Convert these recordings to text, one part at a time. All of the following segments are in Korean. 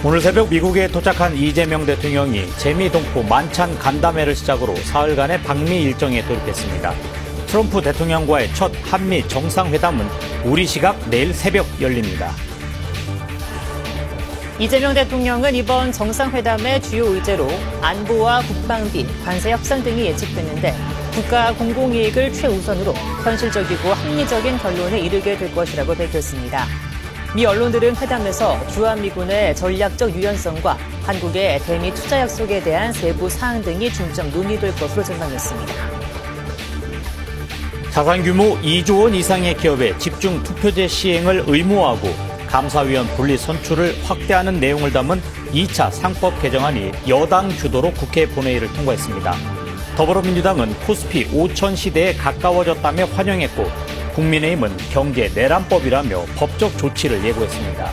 오늘 새벽 미국에 도착한 이재명 대통령이 재미동포 만찬 간담회를 시작으로 사흘간의 방미 일정에 돌입했습니다. 트럼프 대통령과의 첫 한미 정상회담은 우리 시각 내일 새벽 열립니다. 이재명 대통령은 이번 정상회담의 주요 의제로 안보와 국방비, 관세 협상 등이 예측됐는데 국가 공공이익을 최우선으로 현실적이고 합리적인 결론에 이르게 될 것이라고 밝혔습니다. 미 언론들은 회담에서 주한미군의 전략적 유연성과 한국의 대미 투자 약속에 대한 세부 사항 등이 중점 논의될 것으로 전망했습니다. 자산 규모 2조 원 이상의 기업의 집중 투표제 시행을 의무화하고 감사위원 분리 선출을 확대하는 내용을 담은 2차 상법 개정안이 여당 주도로 국회 본회의를 통과했습니다. 더불어민주당은 코스피 5천 시대에 가까워졌다며 환영했고 국민의힘은 경제 내란법이라며 법적 조치를 예고했습니다.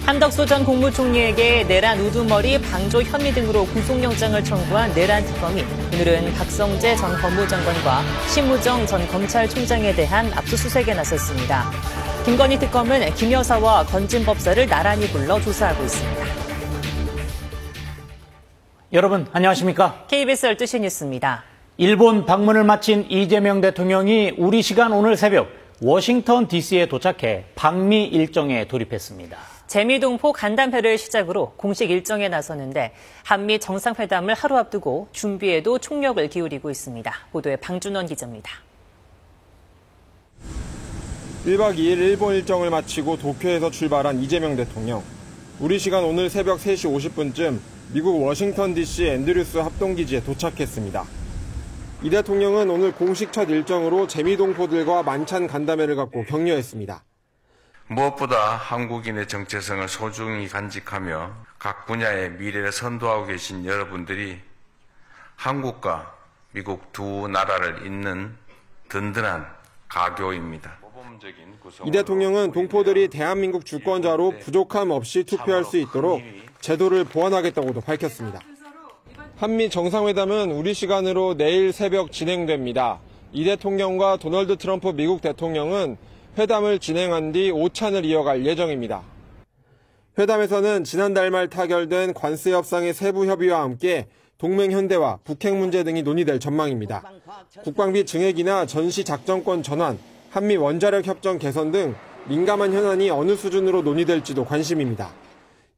한덕수 전 국무총리에게 내란 우두머리 방조 혐의 등으로 구속영장을 청구한 내란 특검이 오늘은 박성재 전 법무장관과 심우정 전 검찰총장에 대한 압수수색에 나섰습니다. 김건희 특검은 김 여사와 건진 법사를 나란히 불러 조사하고 있습니다. 여러분 안녕하십니까? KBS 12시 뉴스입니다. 일본 방문을 마친 이재명 대통령이 우리 시간 오늘 새벽 워싱턴 DC에 도착해 방미 일정에 돌입했습니다. 재미동포 간담회를 시작으로 공식 일정에 나섰는데 한미 정상회담을 하루 앞두고 준비에도 총력을 기울이고 있습니다. 보도에 방준원 기자입니다. 1박 2일 일본 일정을 마치고 도쿄에서 출발한 이재명 대통령. 우리 시간 오늘 새벽 3시 50분쯤 미국 워싱턴 DC 앤드류스 합동기지에 도착했습니다. 이 대통령은 오늘 공식 첫 일정으로 재미동포들과 만찬 간담회를 갖고 격려했습니다. 무엇보다 한국인의 정체성을 소중히 간직하며 각 분야의 미래를 선도하고 계신 여러분들이 한국과 미국 두 나라를 잇는 든든한 가교입니다. 이 대통령은 동포들이 대한민국 주권자로 부족함 없이 투표할 수 있도록 제도를 보완하겠다고도 밝혔습니다. 한미 정상회담은 우리 시간으로 내일 새벽 진행됩니다. 이 대통령과 도널드 트럼프 미국 대통령은 회담을 진행한 뒤 오찬을 이어갈 예정입니다. 회담에서는 지난달 말 타결된 관세 협상의 세부 협의와 함께 동맹 현대화, 북핵 문제 등이 논의될 전망입니다. 국방비 증액이나 전시 작전권 전환, 한미 원자력 협정 개선 등 민감한 현안이 어느 수준으로 논의될지도 관심입니다.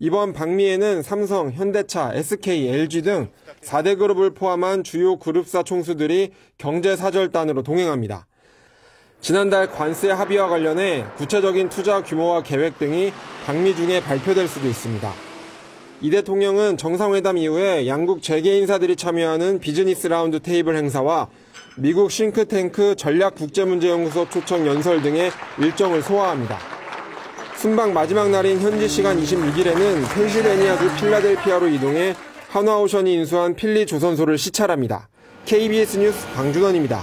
이번 방미에는 삼성, 현대차, SK, LG 등 4대 그룹을 포함한 주요 그룹사 총수들이 경제사절단으로 동행합니다. 지난달 관세 합의와 관련해 구체적인 투자 규모와 계획 등이 방미 중에 발표될 수도 있습니다. 이 대통령은 정상회담 이후에 양국 재계 인사들이 참여하는 비즈니스 라운드 테이블 행사와 미국 싱크탱크 전략국제문제연구소 초청 연설 등의 일정을 소화합니다. 순방 마지막 날인 현지 시간 26일에는 펜실베니아주 필라델피아로 이동해 한화오션이 인수한 필리 조선소를 시찰합니다. KBS 뉴스 방준원입니다.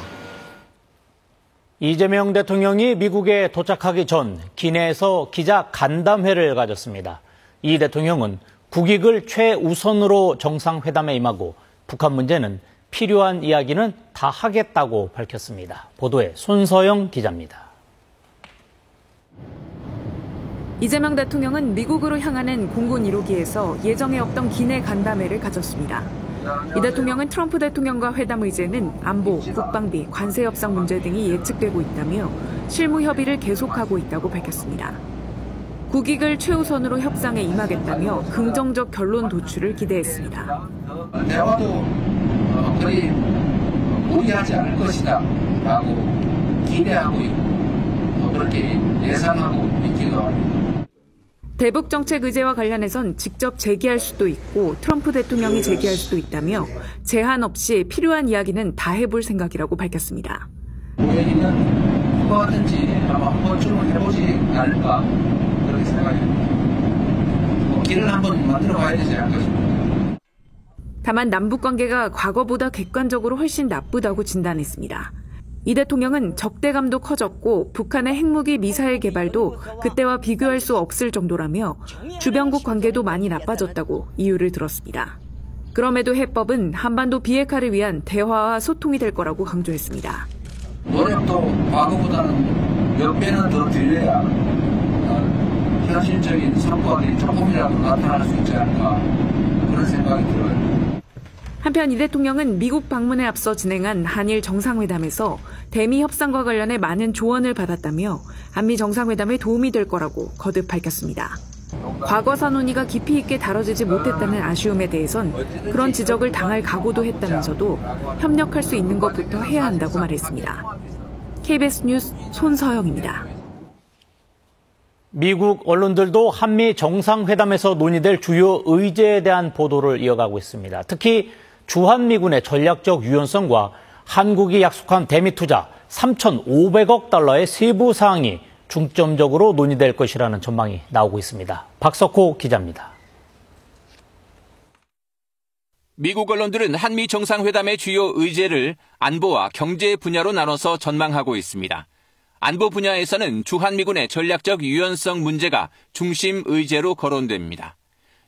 이재명 대통령이 미국에 도착하기 전 기내에서 기자 간담회를 가졌습니다. 이 대통령은 국익을 최우선으로 정상회담에 임하고 북한 문제는 필요한 이야기는 다 하겠다고 밝혔습니다. 보도에 손서영 기자입니다. 이재명 대통령은 미국으로 향하는 공군 1호기에서 예정에 없던 기내 간담회를 가졌습니다. 이 대통령은 트럼프 대통령과 회담 의제는 안보, 국방비, 관세 협상 문제 등이 예측되고 있다며 실무 협의를 계속하고 있다고 밝혔습니다. 국익을 최우선으로 협상에 임하겠다며 긍정적 결론 도출을 기대했습니다. 대화도 거의 무리하지 않을 것이다 라고 기대하고 있고 그렇게 예상하고 있기도 합니다. 대북 정책 의제와 관련해선 직접 제기할 수도 있고 트럼프 대통령이 제기할 수도 있다며 제한 없이 필요한 이야기는 다 해볼 생각이라고 밝혔습니다. 우리는 누구든지 아마 한 번쯤은 해보지 않을까 그렇게 생각합니다. 길을 한번 만들어 봐야 되지 않을까 싶습니다. 다만 남북 관계가 과거보다 객관적으로 훨씬 나쁘다고 진단했습니다. 이 대통령은 적대감도 커졌고 북한의 핵무기 미사일 개발도 그때와 비교할 수 없을 정도라며 주변국 관계도 많이 나빠졌다고 이유를 들었습니다. 그럼에도 해법은 한반도 비핵화를 위한 대화와 소통이 될 거라고 강조했습니다. 노력도 과거보다는 몇 배는 더 들려야 현실적인 성과들이 조금이라도 나타날 수 있지 않을까 그런 생각이 들어요. 한편 이 대통령은 미국 방문에 앞서 진행한 한일 정상회담에서 대미 협상과 관련해 많은 조언을 받았다며 한미 정상회담에 도움이 될 거라고 거듭 밝혔습니다. 과거사 논의가 깊이 있게 다뤄지지 못했다는 아쉬움에 대해선 그런 지적을 당할 각오도 했다면서도 협력할 수 있는 것부터 해야 한다고 말했습니다. KBS 뉴스 손서영입니다. 미국 언론들도 한미 정상회담에서 논의될 주요 의제에 대한 보도를 이어가고 있습니다. 특히 주한미군의 전략적 유연성과 한국이 약속한 대미 투자 3,500억 달러의 세부 사항이 중점적으로 논의될 것이라는 전망이 나오고 있습니다. 박석호 기자입니다. 미국 언론들은 한미 정상회담의 주요 의제를 안보와 경제 분야로 나눠서 전망하고 있습니다. 안보 분야에서는 주한미군의 전략적 유연성 문제가 중심 의제로 거론됩니다.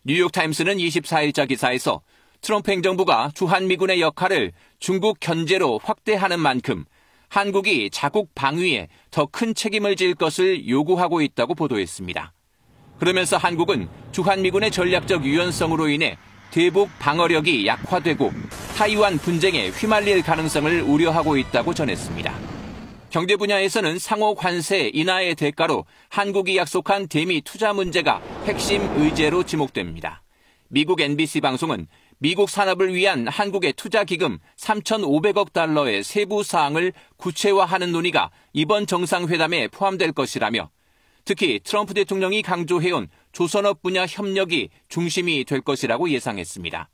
뉴욕타임스는 24일자 기사에서 트럼프 행정부가 주한미군의 역할을 중국 견제로 확대하는 만큼 한국이 자국 방위에 더 큰 책임을 질 것을 요구하고 있다고 보도했습니다. 그러면서 한국은 주한미군의 전략적 유연성으로 인해 대북 방어력이 약화되고 타이완 분쟁에 휘말릴 가능성을 우려하고 있다고 전했습니다. 경제 분야에서는 상호 관세 인하의 대가로 한국이 약속한 대미 투자 문제가 핵심 의제로 지목됩니다. 미국 NBC 방송은 미국 산업을 위한 한국의 투자 기금 3,500억 달러의 세부 사항을 구체화하는 논의가 이번 정상회담에 포함될 것이라며 특히 트럼프 대통령이 강조해온 조선업 분야 협력이 중심이 될 것이라고 예상했습니다.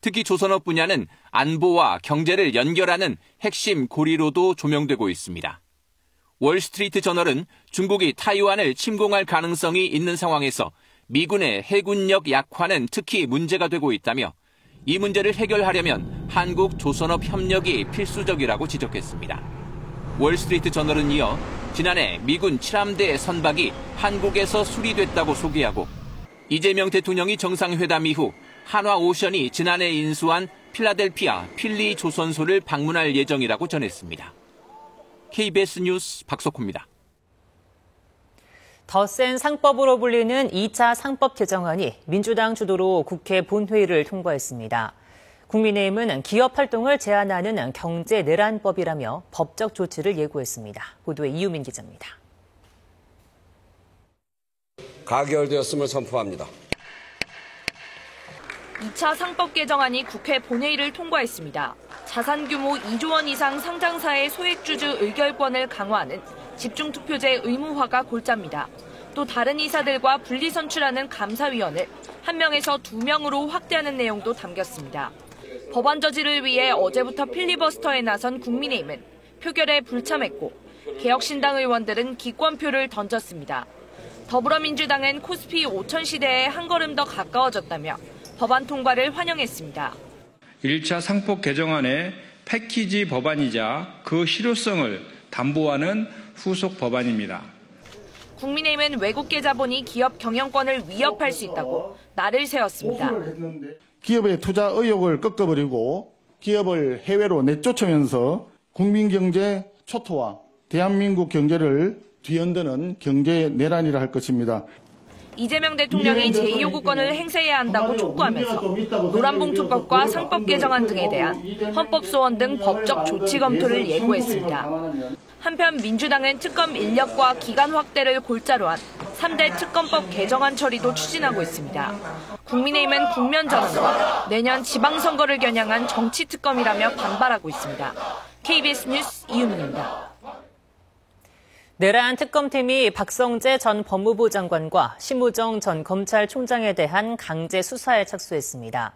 특히 조선업 분야는 안보와 경제를 연결하는 핵심 고리로도 조명되고 있습니다. 월스트리트 저널은 중국이 타이완을 침공할 가능성이 있는 상황에서 미군의 해군력 약화는 특히 문제가 되고 있다며 이 문제를 해결하려면 한국 조선업 협력이 필수적이라고 지적했습니다. 월스트리트 저널은 이어 지난해 미군 7함대 선박이 한국에서 수리됐다고 소개하고 이재명 대통령이 정상회담 이후 한화오션이 지난해 인수한 필라델피아 필리 조선소를 방문할 예정이라고 전했습니다. KBS 뉴스 박석호입니다. 더 센 상법으로 불리는 2차 상법 개정안이 민주당 주도로 국회 본회의를 통과했습니다. 국민의힘은 기업 활동을 제한하는 경제 내란법이라며 법적 조치를 예고했습니다. 보도에 이유민 기자입니다. 가결되었음을 선포합니다. 2차 상법 개정안이 국회 본회의를 통과했습니다. 자산 규모 2조 원 이상 상장사의 소액주주 의결권을 강화하는 집중투표제 의무화가 골자입니다. 또 다른 이사들과 분리선출하는 감사위원을 1명에서 2명으로 확대하는 내용도 담겼습니다. 법안 저지를 위해 어제부터 필리버스터에 나선 국민의힘은 표결에 불참했고 개혁신당 의원들은 기권표를 던졌습니다. 더불어민주당은 코스피 5천 시대에 한 걸음 더 가까워졌다며 법안 통과를 환영했습니다. 1차 상법 개정안의 패키지 법안이자 그 실효성을 담보하는 후속 법안입니다. 국민의힘은 외국계 자본이 기업 경영권을 위협할 수 있다고 날을 세웠습니다. 기업의 투자 의욕을 꺾어버리고 기업을 해외로 내쫓으면서 국민 경제 초토화, 대한민국 경제를 뒤흔드는 경제 내란이라 할 것입니다. 이재명 대통령이 제2요구권을 행사해야 한다고 촉구하면서 노란봉투법과 상법 개정안 등에 대한 헌법 소원 등 법적 조치 검토를 예고했습니다. 한편 민주당은 특검 인력과 기간 확대를 골자로 한 3대 특검법 개정안 처리도 추진하고 있습니다. 국민의힘은 국면 전환과 내년 지방선거를 겨냥한 정치특검이라며 반발하고 있습니다. KBS 뉴스 이유민입니다. 내란 특검팀이 박성재 전 법무부 장관과 심우정 전 검찰총장에 대한 강제 수사에 착수했습니다.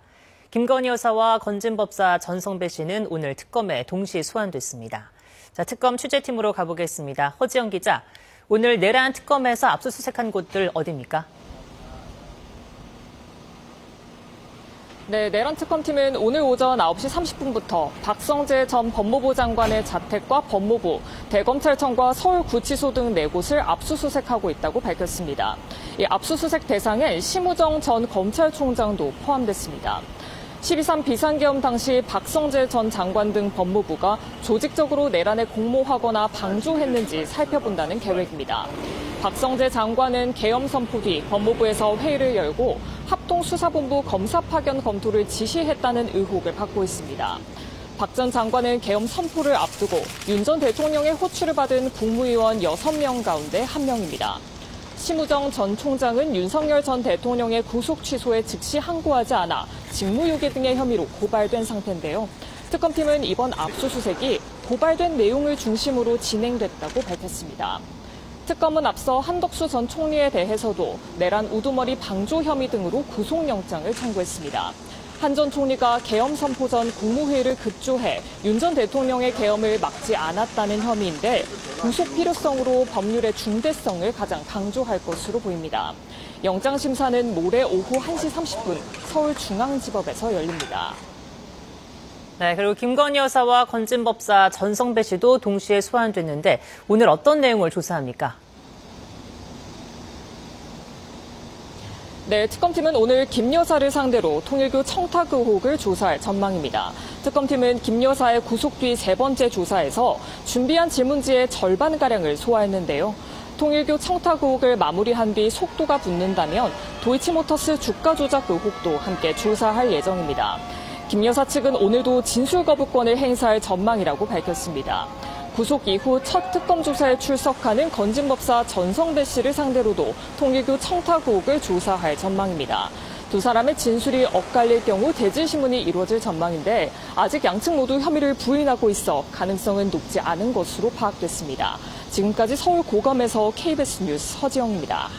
김건희 여사와 건진법사 전성배 씨는 오늘 특검에 동시 소환됐습니다. 자, 특검 취재팀으로 가보겠습니다. 허지영 기자, 오늘 내란 특검에서 압수수색한 곳들 어디입니까? 네, 내란 특검팀은 오늘 오전 9시 30분부터 박성재 전 법무부 장관의 자택과 법무부, 대검찰청과 서울구치소 등 4곳을 압수수색하고 있다고 밝혔습니다. 이 압수수색 대상에 심우정 전 검찰총장도 포함됐습니다. 12.3 비상계엄 당시 박성재 전 장관 등 법무부가 조직적으로 내란에 공모하거나 방조했는지 살펴본다는 계획입니다. 박성재 장관은 계엄 선포 뒤 법무부에서 회의를 열고 합동수사본부 검사 파견 검토를 지시했다는 의혹을 받고 있습니다. 박 전 장관은 계엄 선포를 앞두고 윤 전 대통령의 호출을 받은 국무위원 6명 가운데 1명입니다. 심우정 전 총장은 윤석열 전 대통령의 구속 취소에 즉시 항고하지 않아 직무유기 등의 혐의로 고발된 상태인데요. 특검팀은 이번 압수수색이 고발된 내용을 중심으로 진행됐다고 밝혔습니다. 특검은 앞서 한덕수 전 총리에 대해서도 내란 우두머리 방조 혐의 등으로 구속영장을 청구했습니다. 한 전 총리가 계엄 선포 전 국무회의를 급조해 윤 전 대통령의 계엄을 막지 않았다는 혐의인데 구속 필요성으로 법률의 중대성을 가장 강조할 것으로 보입니다. 영장 심사는 모레 오후 1시 30분 서울중앙지법에서 열립니다. 네, 그리고 김건희 여사와 건진법사 전성배 씨도 동시에 소환됐는데 오늘 어떤 내용을 조사합니까? 네, 특검팀은 오늘 김 여사를 상대로 통일교 청탁 의혹을 조사할 전망입니다. 특검팀은 김 여사의 구속 뒤 3번째 조사에서 준비한 질문지의 절반가량을 소화했는데요. 통일교 청탁 의혹을 마무리한 뒤 속도가 붙는다면 도이치모터스 주가 조작 의혹도 함께 조사할 예정입니다. 김 여사 측은 오늘도 진술 거부권을 행사할 전망이라고 밝혔습니다. 구속 이후 첫 특검 조사에 출석하는 건진법사 전성배 씨를 상대로도 통일교 청탁 의혹을 조사할 전망입니다. 두 사람의 진술이 엇갈릴 경우 대질신문이 이루어질 전망인데 아직 양측 모두 혐의를 부인하고 있어 가능성은 높지 않은 것으로 파악됐습니다. 지금까지 서울고검에서 KBS 뉴스 서지영입니다.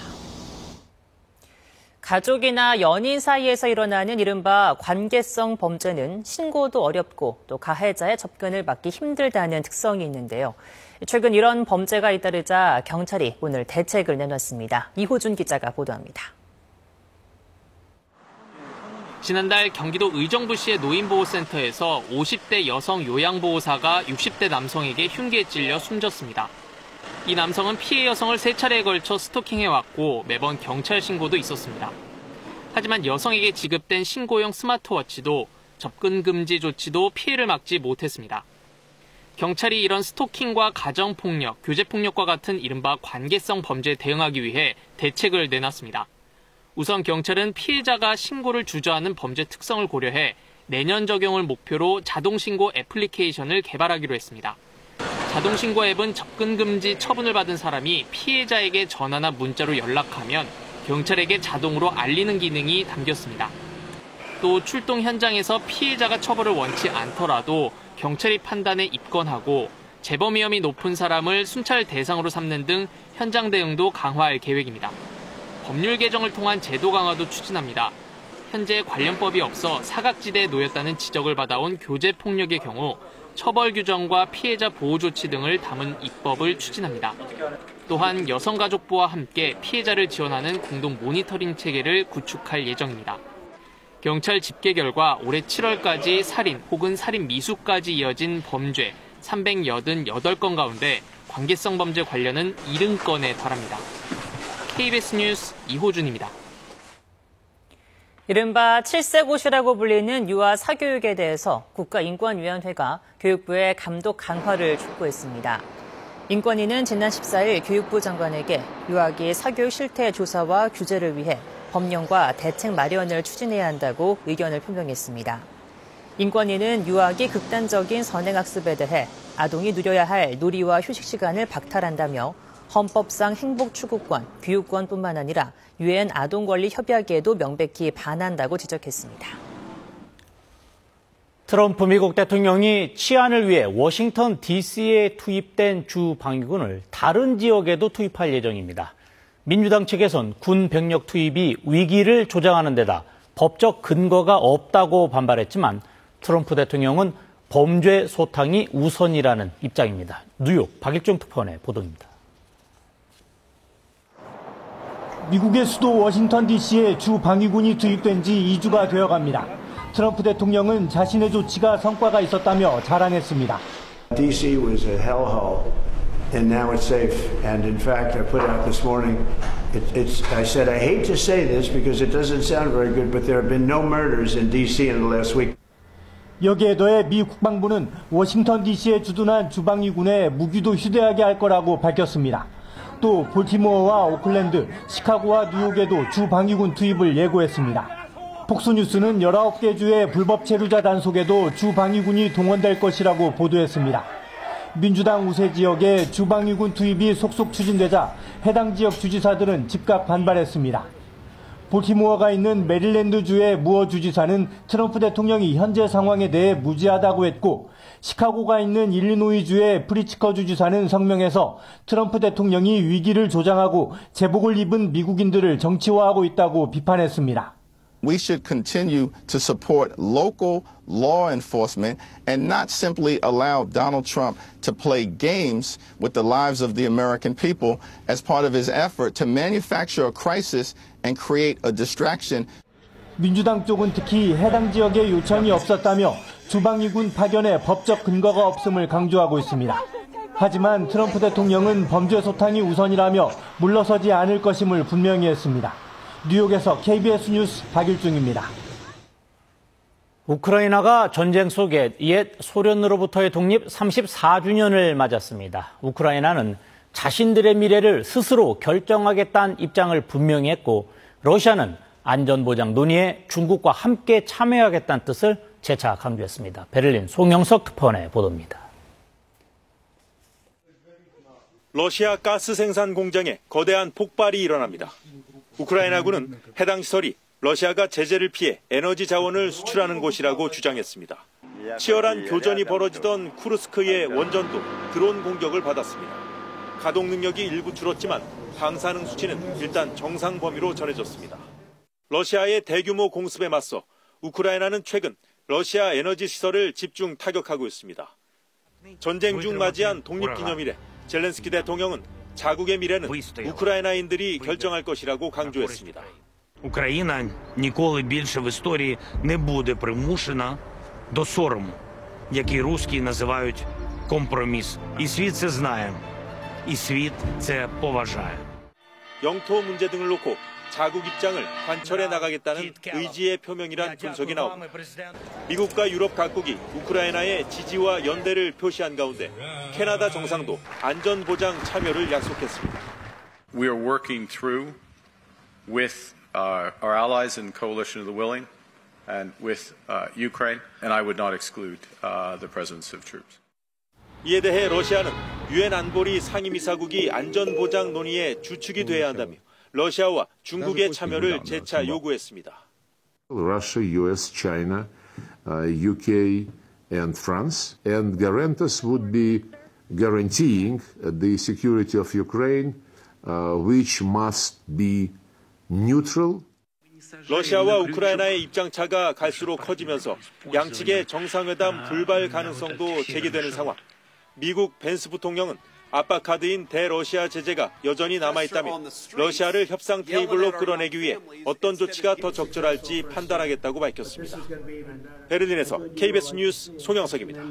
가족이나 연인 사이에서 일어나는 이른바 관계성 범죄는 신고도 어렵고 또 가해자의 접근을 막기 힘들다는 특성이 있는데요. 최근 이런 범죄가 잇따르자 경찰이 오늘 대책을 내놨습니다. 이호준 기자가 보도합니다. 지난달 경기도 의정부시의 노인보호센터에서 50대 여성 요양보호사가 60대 남성에게 흉기에 찔려 숨졌습니다. 이 남성은 피해 여성을 3차례에 걸쳐 스토킹해왔고 매번 경찰 신고도 있었습니다. 하지만 여성에게 지급된 신고용 스마트워치도 접근 금지 조치도 피해를 막지 못했습니다. 경찰이 이런 스토킹과 가정폭력, 교제폭력과 같은 이른바 관계성 범죄에 대응하기 위해 대책을 내놨습니다. 우선 경찰은 피해자가 신고를 주저하는 범죄 특성을 고려해 내년 적용을 목표로 자동신고 애플리케이션을 개발하기로 했습니다. 자동신고 앱은 접근 금지 처분을 받은 사람이 피해자에게 전화나 문자로 연락하면 경찰에게 자동으로 알리는 기능이 담겼습니다. 또 출동 현장에서 피해자가 처벌을 원치 않더라도 경찰이 판단에 입건하고 재범 위험이 높은 사람을 순찰 대상으로 삼는 등 현장 대응도 강화할 계획입니다. 법률 개정을 통한 제도 강화도 추진합니다. 현재 관련법이 없어 사각지대에 놓였다는 지적을 받아온 교제폭력의 경우 처벌 규정과 피해자 보호 조치 등을 담은 입법을 추진합니다. 또한 여성가족부와 함께 피해자를 지원하는 공동 모니터링 체계를 구축할 예정입니다. 경찰 집계 결과 올해 7월까지 살인 혹은 살인 미수까지 이어진 범죄 388건 가운데 관계성 범죄 관련은 70건에 달합니다. KBS 뉴스 이호준입니다. 이른바 7세고시라고 불리는 유아 사교육에 대해서 국가인권위원회가 교육부의 감독 강화를 촉구했습니다. 인권위는 지난 14일 교육부 장관에게 유아기 사교육 실태 조사와 규제를 위해 법령과 대책 마련을 추진해야 한다고 의견을 표명했습니다. 인권위는 유아기 극단적인 선행학습에 대해 아동이 누려야 할 놀이와 휴식 시간을 박탈한다며 헌법상 행복추구권, 교육권뿐만 아니라 유엔 아동권리협약에도 명백히 반한다고 지적했습니다. 트럼프 미국 대통령이 치안을 위해 워싱턴 DC에 투입된 주 방위군을 다른 지역에도 투입할 예정입니다. 민주당 측에선 군 병력 투입이 위기를 조장하는 데다 법적 근거가 없다고 반발했지만 트럼프 대통령은 범죄 소탕이 우선이라는 입장입니다. 뉴욕 박익종 특파원의 보도입니다. 미국의 수도 워싱턴 DC에 주 방위군이 투입된 지 2주가 되어갑니다. 트럼프 대통령은 자신의 조치가 성과가 있었다며 자랑했습니다. DC was a hellhole and now it's safe. And in fact, I put out this morning I said, I hate to say this because it doesn't sound very good, but there have been no murders in D.C. in the last week. 여기에 더해 미 국방부는 워싱턴 DC에 주둔한 주방위군에 무기도 휴대하게 할 거라고 밝혔습니다. 또 볼티모어와 오클랜드, 시카고와 뉴욕에도 주방위군 투입을 예고했습니다. 폭스뉴스는 19개 주의 불법 체류자 단속에도 주방위군이 동원될 것이라고 보도했습니다. 민주당 우세 지역에 주방위군 투입이 속속 추진되자 해당 지역 주지사들은 즉각 반발했습니다. 볼티모어가 있는 메릴랜드주의 무어 주지사는 트럼프 대통령이 현재 상황에 대해 무지하다고 했고, 시카고가 있는 일리노이주의 프리츠커 주지사는 성명에서 트럼프 대통령이 위기를 조장하고 제복을 입은 미국인들을 정치화하고 있다고 비판했습니다. We should continue to support local law enforcement and not simply allow Donald Trump to play games with the lives of the American people as part of his effort to manufacture a crisis and create a distraction. 민주당 쪽은 특히 해당 지역에 요청이 없었다며 주방위군 파견에 법적 근거가 없음을 강조하고 있습니다. 하지만 트럼프 대통령은 범죄 소탕이 우선이라며 물러서지 않을 것임을 분명히 했습니다. 뉴욕에서 KBS 뉴스 박일중입니다. 우크라이나가 전쟁 속에 옛 소련으로부터의 독립 34주년을 맞았습니다. 우크라이나는 자신들의 미래를 스스로 결정하겠다는 입장을 분명히 했고, 러시아는 안전보장 논의에 중국과 함께 참여하겠다는 뜻을 재차 강조했습니다. 베를린 송영석 특파원의 보도입니다. 러시아 가스 생산 공장에 거대한 폭발이 일어납니다. 우크라이나군은 해당 시설이 러시아가 제재를 피해 에너지 자원을 수출하는 곳이라고 주장했습니다. 치열한 교전이 벌어지던 쿠르스크의 원전도 드론 공격을 받았습니다. 가동 능력이 일부 줄었지만 방사능 수치는 일단 정상 범위로 전해졌습니다. 러시아의 대규모 공습에 맞서 우크라이나는 최근 러시아 에너지 시설을 집중 타격하고 있습니다. 전쟁 중 맞이한 독립기념일에 젤렌스키 대통령은 자국의 미래는 우크라이나인들이 결정할 것이라고 강조했습니다. Україна ніколи більше в історії не буде примушена до сорому, який русські називають компроміс. І світ це знає, і світ це поважає. 영토 문제 등을 놓고 자국 입장을 관철해 나가겠다는 의지의 표명이란 분석이 나옵니다. 미국과 유럽 각국이 우크라이나의 지지와 연대를 표시한 가운데 캐나다 정상도 안전보장 참여를 약속했습니다. We are working through with our allies in Coalition of the Willing and with Ukraine, and I would not exclude the presence of troops. 이에 대해 러시아는 유엔 안보리 상임이사국이 안전보장 논의의 주축이 돼야 한다며 러시아와 중국의 참여를 재차 요구했습니다. Russia, US, China, UK and France, and guarantors would be guaranteeing the security of Ukraine, which must be neutral. 러시아와 우크라이나의 입장차가 갈수록 커지면서 양측의 정상회담 불발 가능성도 제기되는 상황. 미국 벤스 부통령은 압박 카드인 대러시아 제재가 여전히 남아있다며 러시아를 협상 테이블로 끌어내기 위해 어떤 조치가 더 적절할지 판단하겠다고 밝혔습니다. 베를린에서 KBS 뉴스 송영석입니다.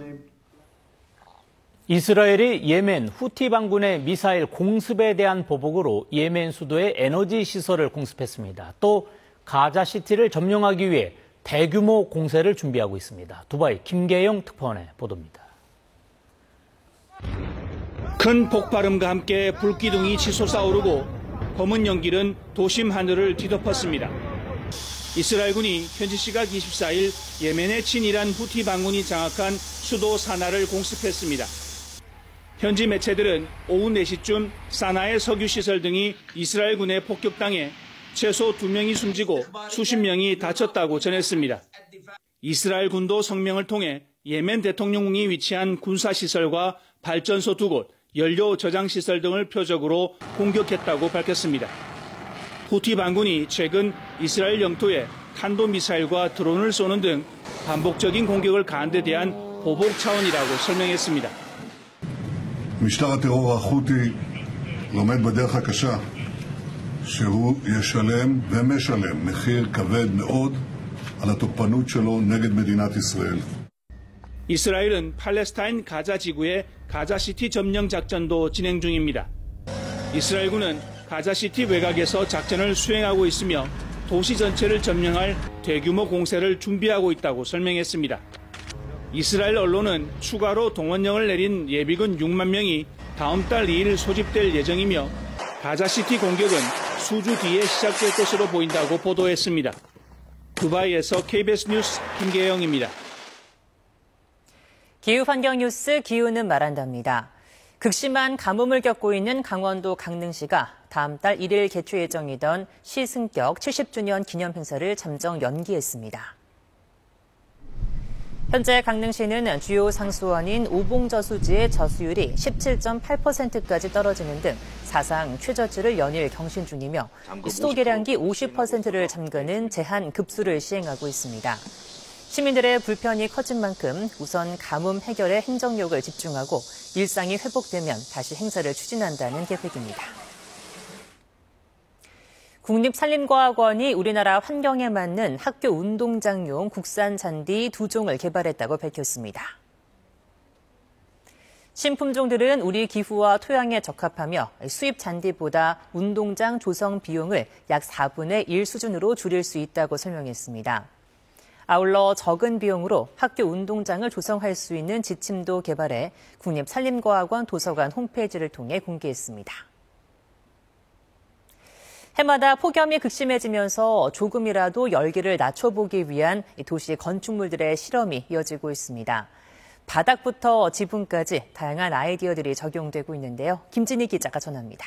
이스라엘이 예멘 후티 반군의 미사일 공습에 대한 보복으로 예멘 수도의 에너지 시설을 공습했습니다. 또 가자시티를 점령하기 위해 대규모 공세를 준비하고 있습니다. 두바이 김계영 특파원의 보도입니다. 큰 폭발음과 함께 불기둥이 치솟아오르고 검은 연기는 도심 하늘을 뒤덮었습니다. 이스라엘군이 현지 시각 24일 예멘의 친이란 후티 반군이 장악한 수도 사나를 공습했습니다. 현지 매체들은 오후 4시쯤 사나의 석유시설 등이 이스라엘군에 폭격당해 최소 2명이 숨지고 수십 명이 다쳤다고 전했습니다. 이스라엘군도 성명을 통해 예멘 대통령궁이 위치한 군사시설과 발전소 2곳, 연료 저장시설 등을 표적으로 공격했다고 밝혔습니다. 후티 반군이 최근 이스라엘 영토에 탄도미사일과 드론을 쏘는 등 반복적인 공격을 가한 데 대한 보복 차원이라고 설명했습니다. משטר הטרור החותי לומד בדרך הקשה שהוא ישלם ומשלם מחיר כבד מאוד על התוקפנות שלו נגד מדינת ישראל. 이스라엘은 팔레스타인 가자 지구의 가자시티 점령 작전도 진행 중입니다. 이스라엘군은 가자시티 외곽에서 작전을 수행하고 있으며 도시 전체를 점령할 대규모 공세를 준비하고 있다고 설명했습니다. 이스라엘 언론은 추가로 동원령을 내린 예비군 6만 명이 다음 달 2일 소집될 예정이며 가자시티 공격은 수주 뒤에 시작될 것으로 보인다고 보도했습니다. 두바이에서 KBS 뉴스 김계영입니다. 기후환경 뉴스 기후는 말한답니다. 극심한 가뭄을 겪고 있는 강원도 강릉시가 다음 달 1일 개최 예정이던 시승격 70주년 기념 행사를 잠정 연기했습니다. 현재 강릉시는 주요 상수원인 오봉저수지의 저수율이 17.8%까지 떨어지는 등 사상 최저치를 연일 경신 중이며 수도 계량기 50%를 잠그는 제한 급수를 시행하고 있습니다. 시민들의 불편이 커진 만큼 우선 가뭄 해결에 행정력을 집중하고 일상이 회복되면 다시 행사를 추진한다는 계획입니다. 국립산림과학원이 우리나라 환경에 맞는 학교 운동장용 국산 잔디 2종을 개발했다고 밝혔습니다. 신품종들은 우리 기후와 토양에 적합하며 수입 잔디보다 운동장 조성 비용을 약 4분의 1 수준으로 줄일 수 있다고 설명했습니다. 아울러 적은 비용으로 학교 운동장을 조성할 수 있는 지침도 개발해 국립산림과학원 도서관 홈페이지를 통해 공개했습니다. 해마다 폭염이 극심해지면서 조금이라도 열기를 낮춰보기 위한 도시 건축물들의 실험이 이어지고 있습니다. 바닥부터 지붕까지 다양한 아이디어들이 적용되고 있는데요. 김진희 기자가 전합니다.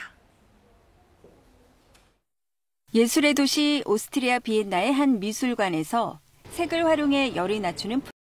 예술의 도시 오스트리아 비엔나의 한 미술관에서 색을 활용해 열이 낮추는